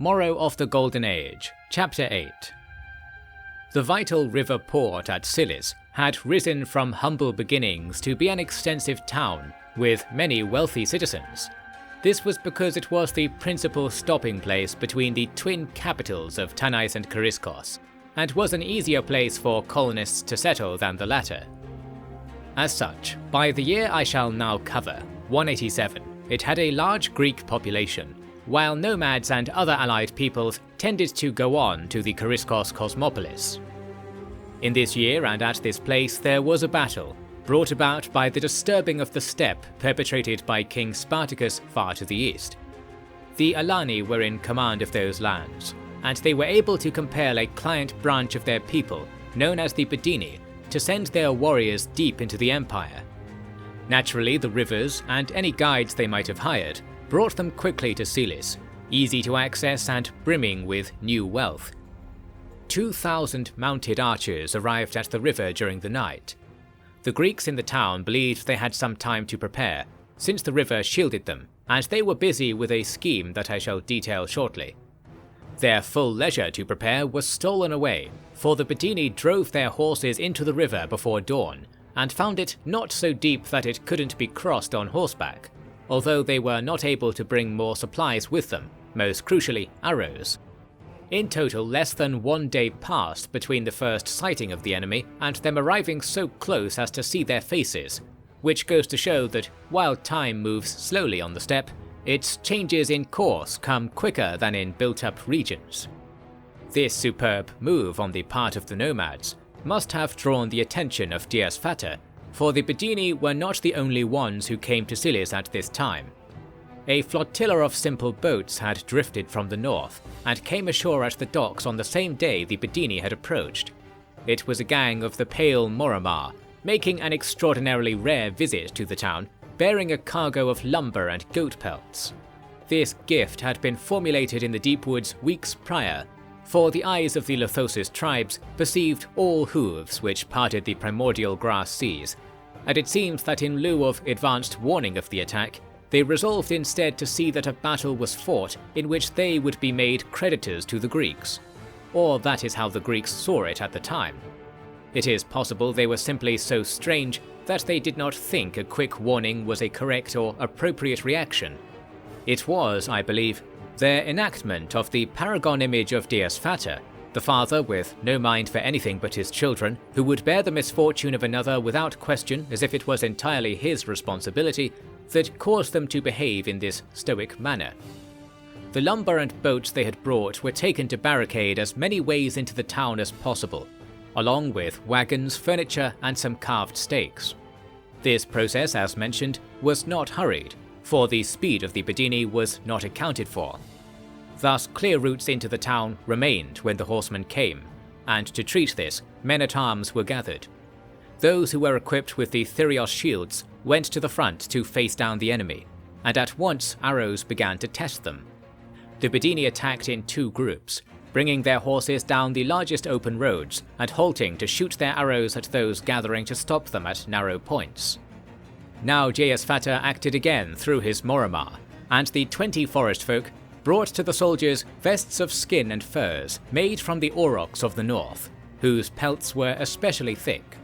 Morrow of the Golden Age, Chapter 8. The vital river port at Exiles had risen from humble beginnings to be an extensive town with many wealthy citizens. This was because it was the principal stopping place between the twin capitals of Tanais and Coriscos, and was an easier place for colonists to settle than the latter. As such, by the year I shall now cover, 187, it had a large Greek population, while nomads and other allied peoples tended to go on to the Coriscos cosmopolis. In this year and at this place there was a battle, brought about by the disturbing of the steppe perpetrated by King Spartacus far to the east. The Alani were in command of those lands, and they were able to compel a client branch of their people, known as the Bedini, to send their warriors deep into the empire. Naturally, the rivers, and any guides they might have hired, brought them quickly to Exiles, easy to access and brimming with new wealth. 2,000 mounted archers arrived at the river during the night. The Greeks in the town believed they had some time to prepare, since the river shielded them, and they were busy with a scheme that I shall detail shortly. Their full leisure to prepare was stolen away, for the Bedini drove their horses into the river before dawn, and found it not so deep that it couldn't be crossed on horseback, although they were not able to bring more supplies with them, most crucially arrows. In total, less than 1 day passed between the first sighting of the enemy and them arriving so close as to see their faces, which goes to show that while time moves slowly on the steppe, its changes in course come quicker than in built-up regions. This superb move on the part of the nomads must have drawn the attention of EUSPQR, for the Bedini were not the only ones who came to Exiles at this time. A flotilla of simple boats had drifted from the north, and came ashore at the docks on the same day the Bedini had approached. It was a gang of the pale Morrow, making an extraordinarily rare visit to the town, bearing a cargo of lumber and goat pelts. This gift had been formulated in the deep woods weeks prior, for the eyes of the Lithosis tribes perceived all hooves which parted the primordial grass seas, and it seemed that in lieu of advanced warning of the attack, they resolved instead to see that a battle was fought in which they would be made creditors to the Greeks. Or that is how the Greeks saw it at the time. It is possible they were simply so strange that they did not think a quick warning was a correct or appropriate reaction. It was, I believe, their enactment of the paragon image of EUSPQR, the father with no mind for anything but his children, who would bear the misfortune of another without question as if it was entirely his responsibility, that caused them to behave in this stoic manner. The lumber and boats they had brought were taken to barricade as many ways into the town as possible, along with wagons, furniture, and some carved stakes. This process, as mentioned, was not hurried, for the speed of the Bedini was not accounted for. Thus, clear routes into the town remained when the horsemen came, and to treat this, men-at-arms were gathered. Those who were equipped with the Thyrios shields went to the front to face down the enemy, and at once arrows began to test them. The Bedini attacked in 2 groups, bringing their horses down the largest open roads and halting to shoot their arrows at those gathering to stop them at narrow points. Now EUSPQR acted again through his Morrow, and the 20 forest folk brought to the soldiers vests of skin and furs made from the aurochs of the north, whose pelts were especially thick.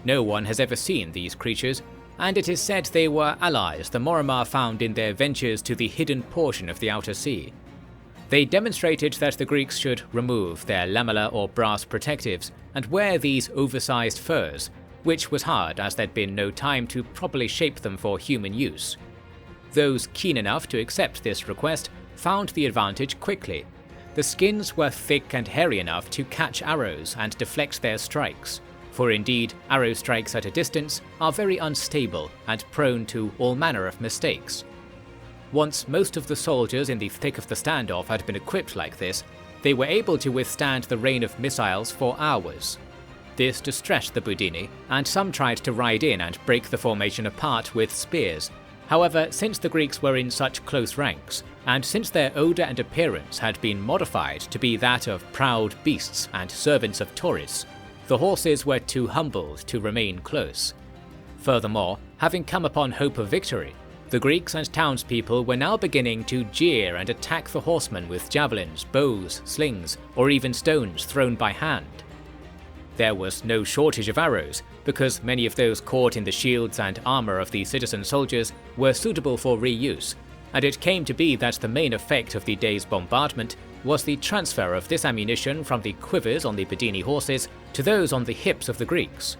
No one has ever seen these creatures, and it is said they were allies the Morrow found in their ventures to the hidden portion of the outer sea. They demonstrated that the Greeks should remove their lamellar or brass protectives and wear these oversized furs, which was hard as there'd been no time to properly shape them for human use. Those keen enough to accept this request found the advantage quickly. The skins were thick and hairy enough to catch arrows and deflect their strikes, for indeed arrow strikes at a distance are very unstable and prone to all manner of mistakes. Once most of the soldiers in the thick of the standoff had been equipped like this, they were able to withstand the rain of missiles for hours. This distressed the Bedini, and some tried to ride in and break the formation apart with spears. However, since the Greeks were in such close ranks, and since their odour and appearance had been modified to be that of proud beasts and servants of Toris, the horses were too humbled to remain close. Furthermore, having come upon hope of victory, The Greeks and townspeople were now beginning to jeer and attack the horsemen with javelins, bows, slings, or even stones thrown by hand. There was no shortage of arrows, because many of those caught in the shields and armour of the citizen soldiers were suitable for reuse, and it came to be that the main effect of the day's bombardment was the transfer of this ammunition from the quivers on the Badini horses to those on the hips of the Greeks.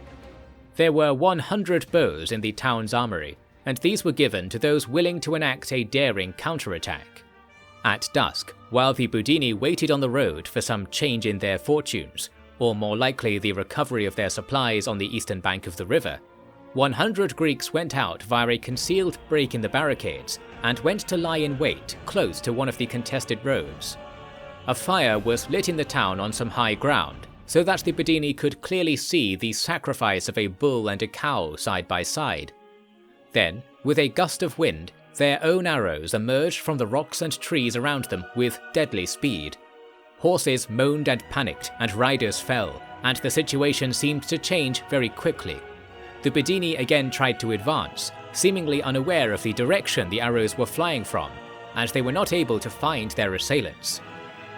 There were 100 bows in the town's armoury, and these were given to those willing to enact a daring counterattack. At dusk, while the Badini waited on the road for some change in their fortunes, or more likely the recovery of their supplies on the eastern bank of the river, 100 Greeks went out via a concealed break in the barricades and went to lie in wait close to one of the contested roads. A fire was lit in the town on some high ground, so that the Badini could clearly see the sacrifice of a bull and a cow side by side. Then, with a gust of wind, their own arrows emerged from the rocks and trees around them with deadly speed. Horses moaned and panicked, and riders fell, and the situation seemed to change very quickly. The Badini again tried to advance, seemingly unaware of the direction the arrows were flying from, and they were not able to find their assailants.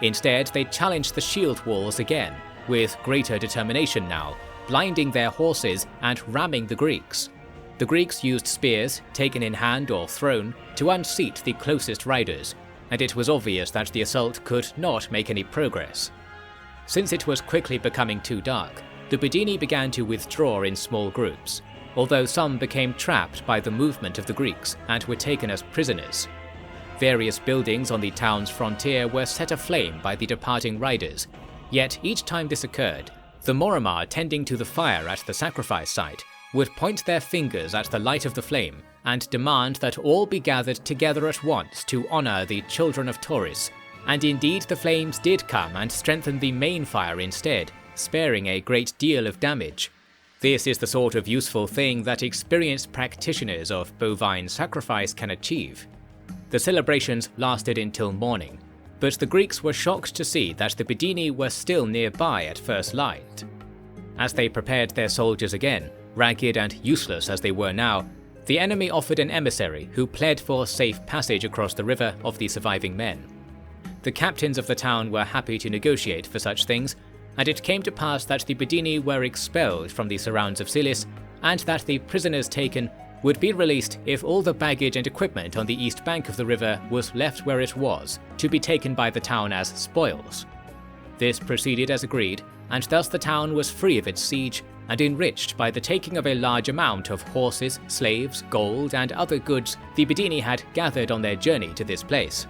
Instead, they challenged the shield walls again, with greater determination now, blinding their horses and ramming the Greeks. The Greeks used spears, taken in hand or thrown, to unseat the closest riders, and it was obvious that the assault could not make any progress. Since it was quickly becoming too dark, the Badini began to withdraw in small groups, although some became trapped by the movement of the Greeks and were taken as prisoners. Various buildings on the town's frontier were set aflame by the departing riders, yet each time this occurred, the Morrow tending to the fire at the sacrifice site would point their fingers at the light of the flame and demand that all be gathered together at once to honour the children of Toris, and indeed the flames did come and strengthen the main fire instead, sparing a great deal of damage. This is the sort of useful thing that experienced practitioners of bovine sacrifice can achieve. The celebrations lasted until morning, but the Greeks were shocked to see that the Badini were still nearby at first light. As they prepared their soldiers again, ragged and useless as they were now, the enemy offered an emissary who pled for safe passage across the river of the surviving men. The captains of the town were happy to negotiate for such things, and it came to pass that the Badini were expelled from the surrounds of Silis, and that the prisoners taken would be released if all the baggage and equipment on the east bank of the river was left where it was, to be taken by the town as spoils. This proceeded as agreed, and thus the town was free of its siege and enriched by the taking of a large amount of horses, slaves, gold, and other goods the Badini had gathered on their journey to this place.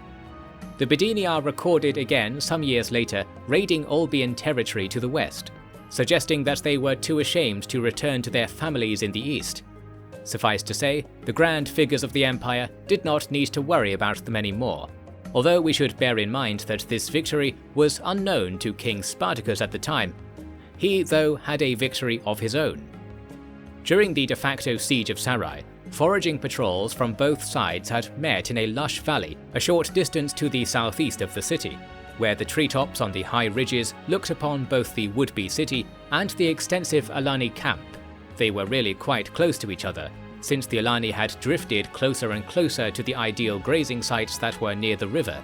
The Badini are recorded again some years later raiding Olbian territory to the west, suggesting that they were too ashamed to return to their families in the east. Suffice to say, the grand figures of the empire did not need to worry about them anymore, although we should bear in mind that this victory was unknown to King Spartacus at the time. He, though, had a victory of his own. During the de facto siege of Sarai, foraging patrols from both sides had met in a lush valley a short distance to the southeast of the city, where the treetops on the high ridges looked upon both the would-be city and the extensive Alani camp. They were really quite close to each other, since the Alani had drifted closer and closer to the ideal grazing sites that were near the river.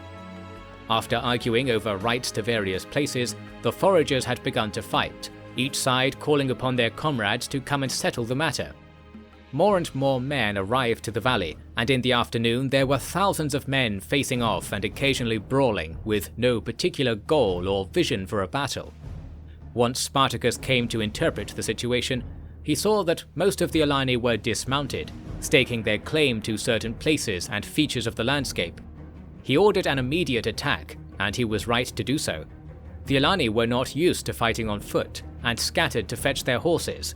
After arguing over rights to various places, the foragers had begun to fight, each side calling upon their comrades to come and settle the matter. More and more men arrived to the valley, and in the afternoon there were thousands of men facing off and occasionally brawling, with no particular goal or vision for a battle. Once Spartacus came to interpret the situation, he saw that most of the Alani were dismounted, staking their claim to certain places and features of the landscape. He ordered an immediate attack, and he was right to do so. The Alani were not used to fighting on foot, and scattered to fetch their horses.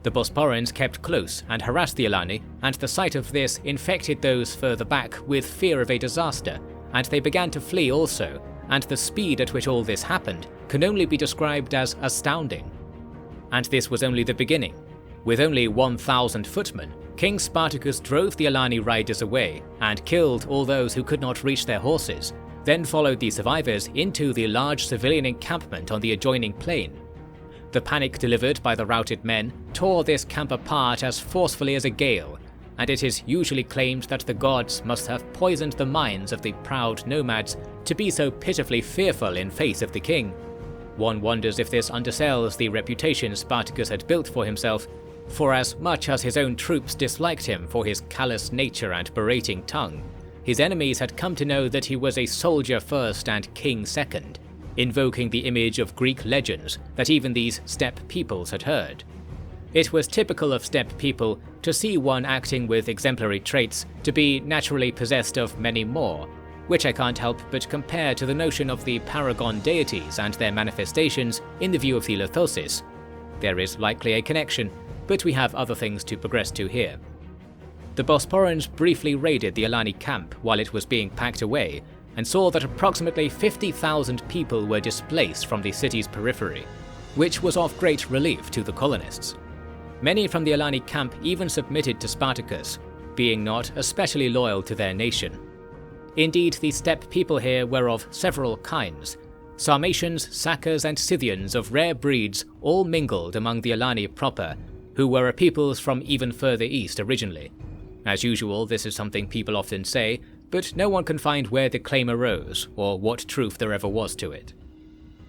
The Bosporans kept close and harassed the Alani, and the sight of this infected those further back with fear of a disaster, and they began to flee also, and the speed at which all this happened can only be described as astounding. And this was only the beginning. With only 1,000 footmen, King Spartacus drove the Alani riders away and killed all those who could not reach their horses, then followed the survivors into the large civilian encampment on the adjoining plain. The panic delivered by the routed men tore this camp apart as forcefully as a gale, and it is usually claimed that the gods must have poisoned the minds of the proud nomads to be so pitifully fearful in face of the king. One wonders if this undersells the reputation Spartacus had built for himself, for as much as his own troops disliked him for his callous nature and berating tongue, his enemies had come to know that he was a soldier first and king second, invoking the image of Greek legends that even these steppe peoples had heard. It was typical of steppe people to see one acting with exemplary traits to be naturally possessed of many more, which I can't help but compare to the notion of the paragon deities and their manifestations in the view of the Lithosis. There is likely a connection, but we have other things to progress to here. The Bosporans briefly raided the Alani camp while it was being packed away, and saw that approximately 50,000 people were displaced from the city's periphery, which was of great relief to the colonists. Many from the Alani camp even submitted to Spartacus, being not especially loyal to their nation. Indeed, the steppe people here were of several kinds. Sarmatians, Sakas and Scythians of rare breeds all mingled among the Alani proper, who were a peoples from even further east originally. As usual, this is something people often say, but no one can find where the claim arose, or what truth there ever was to it.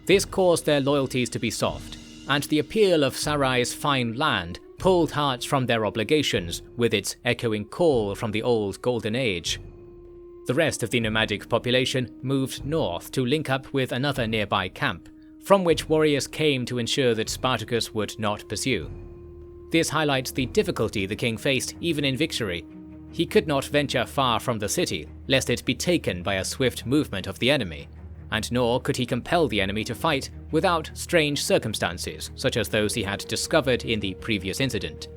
This caused their loyalties to be soft, and the appeal of Sarai's fine land pulled hearts from their obligations with its echoing call from the old Golden Age. The rest of the nomadic population moved north to link up with another nearby camp, from which warriors came to ensure that Spartacus would not pursue. This highlights the difficulty the king faced even in victory. He could not venture far from the city, lest it be taken by a swift movement of the enemy, and nor could he compel the enemy to fight without strange circumstances, such as those he had discovered in the previous incident.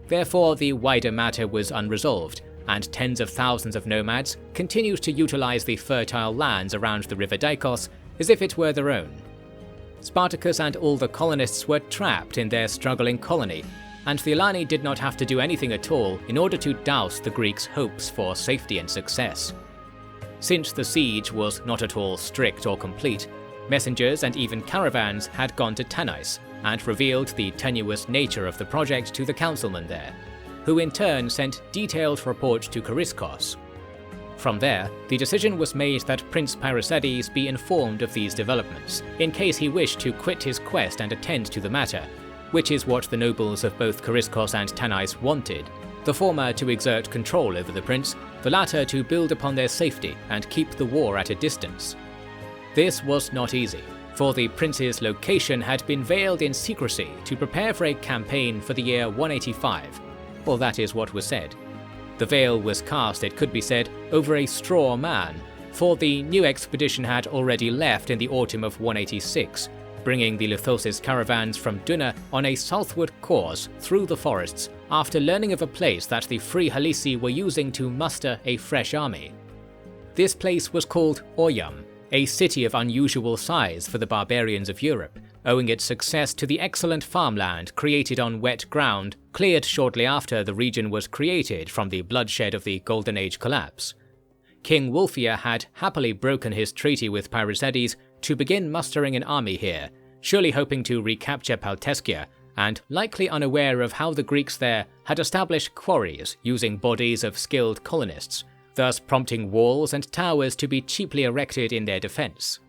Therefore, the wider matter was unresolved, and tens of thousands of nomads continued to utilize the fertile lands around the river Dikos as if it were their own. Spartacus and all the colonists were trapped in their struggling colony, and the Alani did not have to do anything at all in order to douse the Greeks' hopes for safety and success. Since the siege was not at all strict or complete, messengers and even caravans had gone to Tanais and revealed the tenuous nature of the project to the councilmen there, who in turn sent detailed reports to Chariskos. From there, the decision was made that Prince Parysades be informed of these developments, in case he wished to quit his quest and attend to the matter, which is what the nobles of both Chariskos and Tanais wanted, the former to exert control over the prince, the latter to build upon their safety and keep the war at a distance. This was not easy, for the prince's location had been veiled in secrecy to prepare for a campaign for the year 185, or that is what was said. The veil was cast, it could be said, over a straw man, for the new expedition had already left in the autumn of 186, bringing the Lithosis caravans from Duna on a southward course through the forests after learning of a place that the Free Halisi were using to muster a fresh army. This place was called Oyam, a city of unusual size for the barbarians of Europe, owing its success to the excellent farmland created on wet ground cleared shortly after the region was created from the bloodshed of the Golden Age collapse. King Wulfia had happily broken his treaty with Parysades to begin mustering an army here, surely hoping to recapture Palteskia, and likely unaware of how the Greeks there had established quarries using bodies of skilled colonists, thus prompting walls and towers to be cheaply erected in their defense.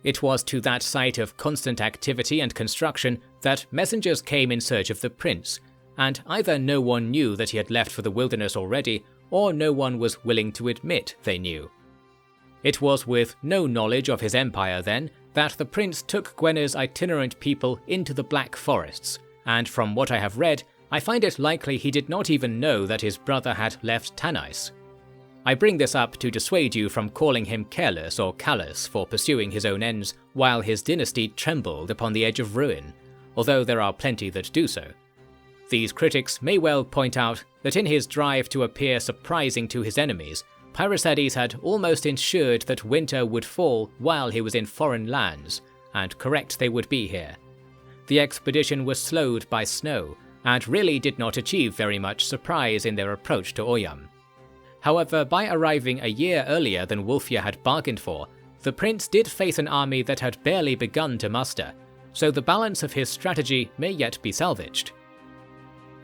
It was to that site of constant activity and construction that messengers came in search of the prince, and either no one knew that he had left for the wilderness already, or no one was willing to admit they knew. It was with no knowledge of his empire, then, that the prince took Gwena's itinerant people into the Black Forests, and from what I have read, I find it likely he did not even know that his brother had left Tanais. I bring this up to dissuade you from calling him careless or callous for pursuing his own ends while his dynasty trembled upon the edge of ruin, although there are plenty that do so. These critics may well point out that in his drive to appear surprising to his enemies, Parysades had almost ensured that winter would fall while he was in foreign lands, and correct they would be here. The expedition was slowed by snow, and really did not achieve very much surprise in their approach to Oyam. However, by arriving a year earlier than Wulfia had bargained for, the prince did face an army that had barely begun to muster, so the balance of his strategy may yet be salvaged.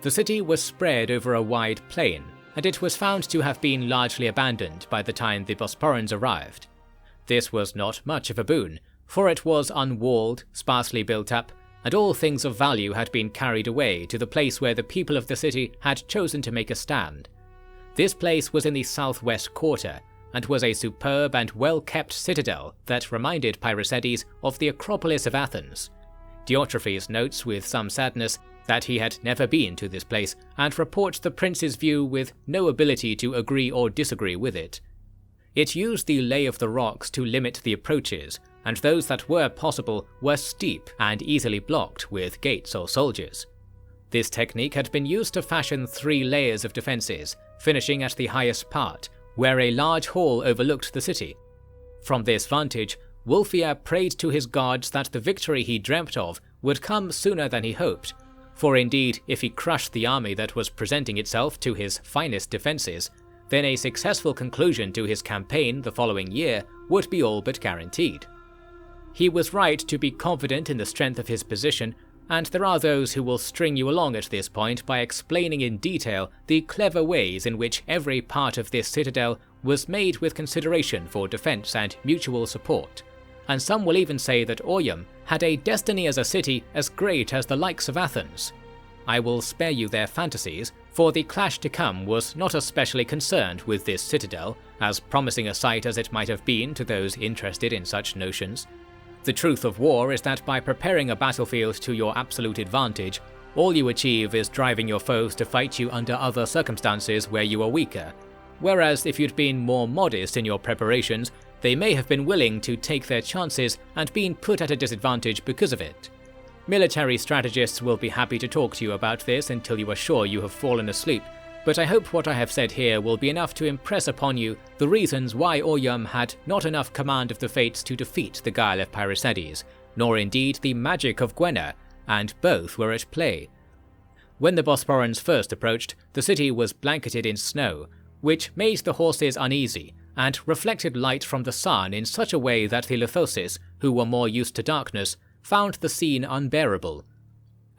The city was spread over a wide plain, and it was found to have been largely abandoned by the time the Bosporans arrived. This was not much of a boon, for it was unwalled, sparsely built up, and all things of value had been carried away to the place where the people of the city had chosen to make a stand. This place was in the southwest quarter, and was a superb and well-kept citadel that reminded Paereces of the Acropolis of Athens. Diotrephes notes with some sadness that he had never been to this place, and reports the prince's view with no ability to agree or disagree with it. It used the lay of the rocks to limit the approaches, and those that were possible were steep and easily blocked with gates or soldiers. This technique had been used to fashion 3 layers of defences, finishing at the highest part, where a large hall overlooked the city. From this vantage, Wulfhere prayed to his gods that the victory he dreamt of would come sooner than he hoped, for indeed if he crushed the army that was presenting itself to his finest defences, then a successful conclusion to his campaign the following year would be all but guaranteed. He was right to be confident in the strength of his position, and there are those who will string you along at this point by explaining in detail the clever ways in which every part of this citadel was made with consideration for defence and mutual support, and some will even say that Oryum had a destiny as a city as great as the likes of Athens. I will spare you their fantasies, for the clash to come was not especially concerned with this citadel, as promising a sight as it might have been to those interested in such notions. The truth of war is that by preparing a battlefield to your absolute advantage, all you achieve is driving your foes to fight you under other circumstances where you are weaker, whereas if you'd been more modest in your preparations, they may have been willing to take their chances and been put at a disadvantage because of it. Military strategists will be happy to talk to you about this until you are sure you have fallen asleep, but I hope what I have said here will be enough to impress upon you the reasons why Oryum had not enough command of the fates to defeat the guile of Paereces, nor indeed the magic of Gwenna, and both were at play. When the Bosporans first approached, the city was blanketed in snow, which made the horses uneasy, and reflected light from the sun in such a way that the Lithosis, who were more used to darkness, found the scene unbearable.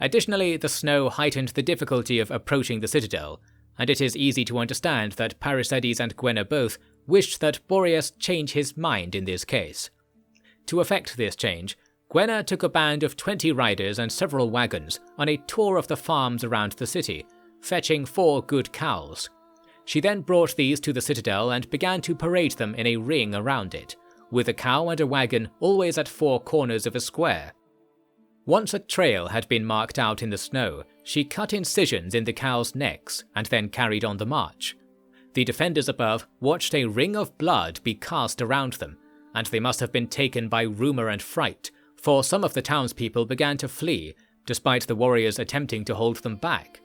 Additionally, the snow heightened the difficulty of approaching the citadel, and it is easy to understand that Paereces and Gwenna both wished that Boreas change his mind in this case. To effect this change, Gwenna took a band of 20 riders and several wagons on a tour of the farms around the city, fetching 4 good cows. She then brought these to the citadel and began to parade them in a ring around it, with a cow and a wagon always at 4 corners of a square. Once a trail had been marked out in the snow, she cut incisions in the cows' necks and then carried on the march. The defenders above watched a ring of blood be cast around them, and they must have been taken by rumour and fright, for some of the townspeople began to flee, despite the warriors attempting to hold them back.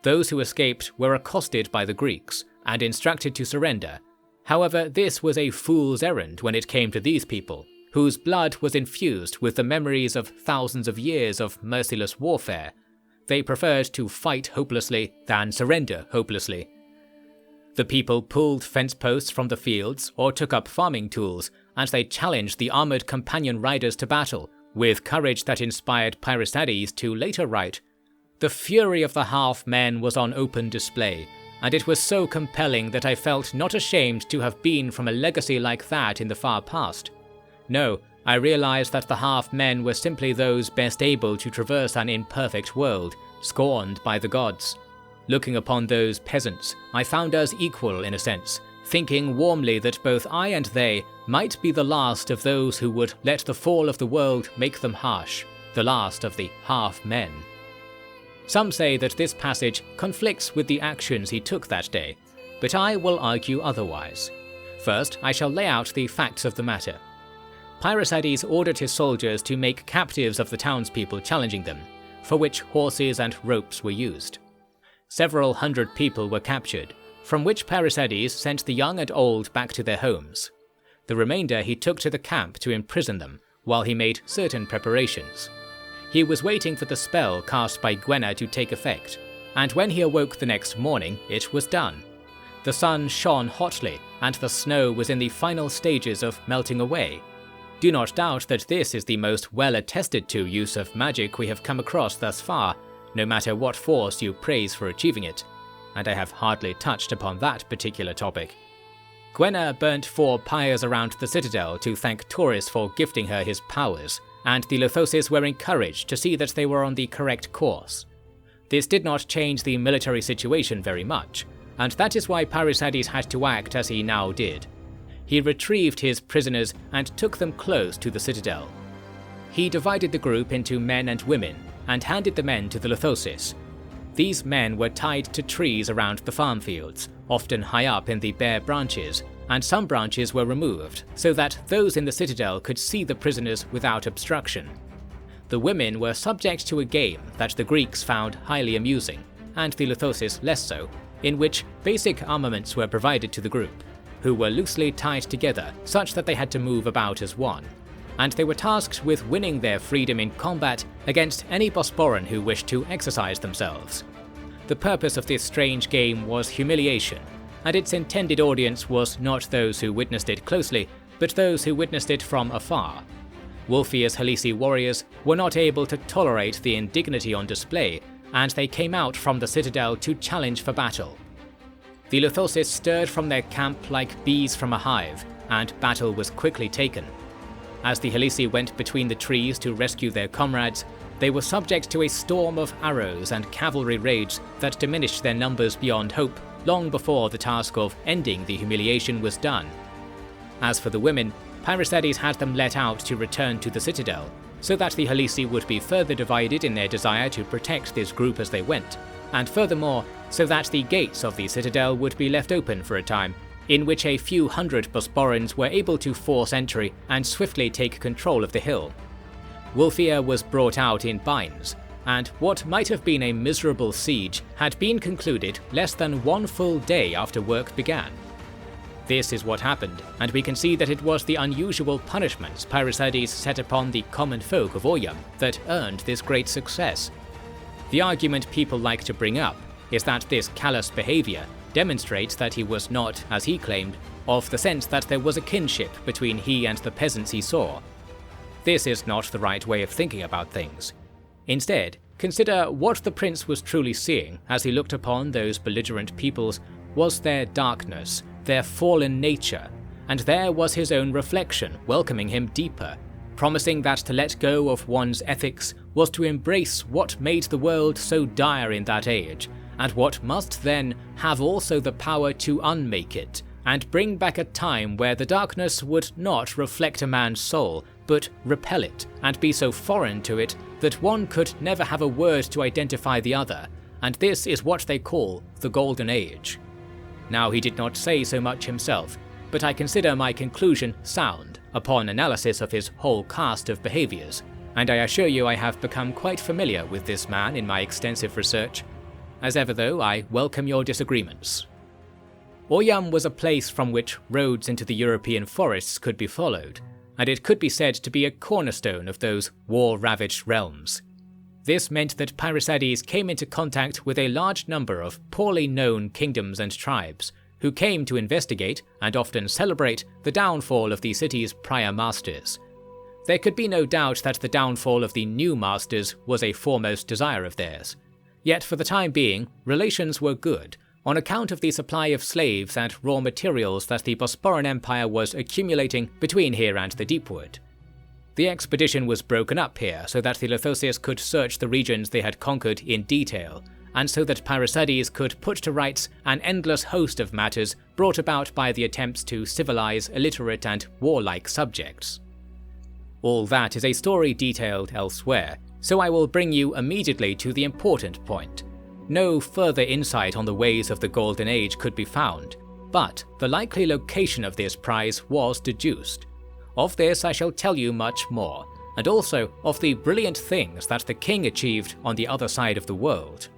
Those who escaped were accosted by the Greeks and instructed to surrender. However, this was a fool's errand when it came to these people, whose blood was infused with the memories of thousands of years of merciless warfare. They preferred to fight hopelessly than surrender hopelessly. The people pulled fence posts from the fields or took up farming tools, and they challenged the armoured companion riders to battle, with courage that inspired Paereces to later write, "The fury of the half-men was on open display, and it was so compelling that I felt not ashamed to have been from a legacy like that in the far past. No, I realized that the half-men were simply those best able to traverse an imperfect world, scorned by the gods. Looking upon those peasants, I found us equal in a sense, thinking warmly that both I and they might be the last of those who would let the fall of the world make them harsh, the last of the half-men." Some say that this passage conflicts with the actions he took that day, but I will argue otherwise. First, I shall lay out the facts of the matter. Paereces ordered his soldiers to make captives of the townspeople challenging them, for which horses and ropes were used. Several hundred people were captured, from which Paereces sent the young and old back to their homes. The remainder he took to the camp to imprison them, while he made certain preparations. He was waiting for the spell cast by Gwenna to take effect, and when he awoke the next morning, it was done. The sun shone hotly, and the snow was in the final stages of melting away. Do not doubt that this is the most well-attested to use of magic we have come across thus far, no matter what force you praise for achieving it, and I have hardly touched upon that particular topic. Gwenna burnt 4 pyres around the citadel to thank Toris for gifting her his powers, and the Lithosis were encouraged to see that they were on the correct course. This did not change the military situation very much, and that is why Parysades had to act as he now did. He retrieved his prisoners and took them close to the citadel. He divided the group into men and women, and handed the men to the Lithosis. These men were tied to trees around the farm fields, often high up in the bare branches, and some branches were removed so that those in the citadel could see the prisoners without obstruction. The women were subject to a game that the Greeks found highly amusing, and the Lithosis less so, in which basic armaments were provided to the group, who were loosely tied together such that they had to move about as one, and they were tasked with winning their freedom in combat against any Bosporan who wished to exercise themselves. The purpose of this strange game was humiliation, and its intended audience was not those who witnessed it closely, but those who witnessed it from afar. Wulfia's Halisi warriors were not able to tolerate the indignity on display, and they came out from the citadel to challenge for battle. The Lithosis stirred from their camp like bees from a hive, and battle was quickly taken. As the Halisi went between the trees to rescue their comrades, they were subject to a storm of arrows and cavalry raids that diminished their numbers beyond hope long before the task of ending the humiliation was done. As for the women, Parysades had them let out to return to the citadel, so that the Halisi would be further divided in their desire to protect this group as they went, and furthermore, so that the gates of the citadel would be left open for a time, in which a few hundred Bosporans were able to force entry and swiftly take control of the hill. Wulfia was brought out in binds, and what might have been a miserable siege had been concluded less than 1 full day after work began. This is what happened, and we can see that it was the unusual punishments Parysades set upon the common folk of Oyam that earned this great success. The argument people like to bring up is that this callous behaviour demonstrates that he was not, as he claimed, of the sense that there was a kinship between he and the peasants he saw. This is not the right way of thinking about things. Instead, consider what the prince was truly seeing as he looked upon those belligerent peoples was their darkness, their fallen nature, and there was his own reflection welcoming him deeper, promising that to let go of one's ethics was to embrace what made the world so dire in that age, and what must then have also the power to unmake it, and bring back a time where the darkness would not reflect a man's soul, but repel it, and be so foreign to it that one could never have a word to identify the other, and this is what they call the Golden Age. Now he did not say so much himself, but I consider my conclusion sound upon analysis of his whole cast of behaviours, and I assure you I have become quite familiar with this man in my extensive research. As ever though, I welcome your disagreements. Oyam was a place from which roads into the European forests could be followed, and it could be said to be a cornerstone of those war-ravaged realms. This meant that Parysades came into contact with a large number of poorly known kingdoms and tribes, who came to investigate and often celebrate the downfall of the city's prior masters. There could be no doubt that the downfall of the new masters was a foremost desire of theirs. Yet for the time being, relations were good, on account of the supply of slaves and raw materials that the Bosporan Empire was accumulating between here and the Deepwood. The expedition was broken up here so that the Lithosis could search the regions they had conquered in detail, and so that Parysades could put to rights an endless host of matters brought about by the attempts to civilize illiterate and warlike subjects. All that is a story detailed elsewhere, so I will bring you immediately to the important point. No further insight on the ways of the Golden Age could be found, but the likely location of this prize was deduced. Of this I shall tell you much more, and also of the brilliant things that the king achieved on the other side of the world.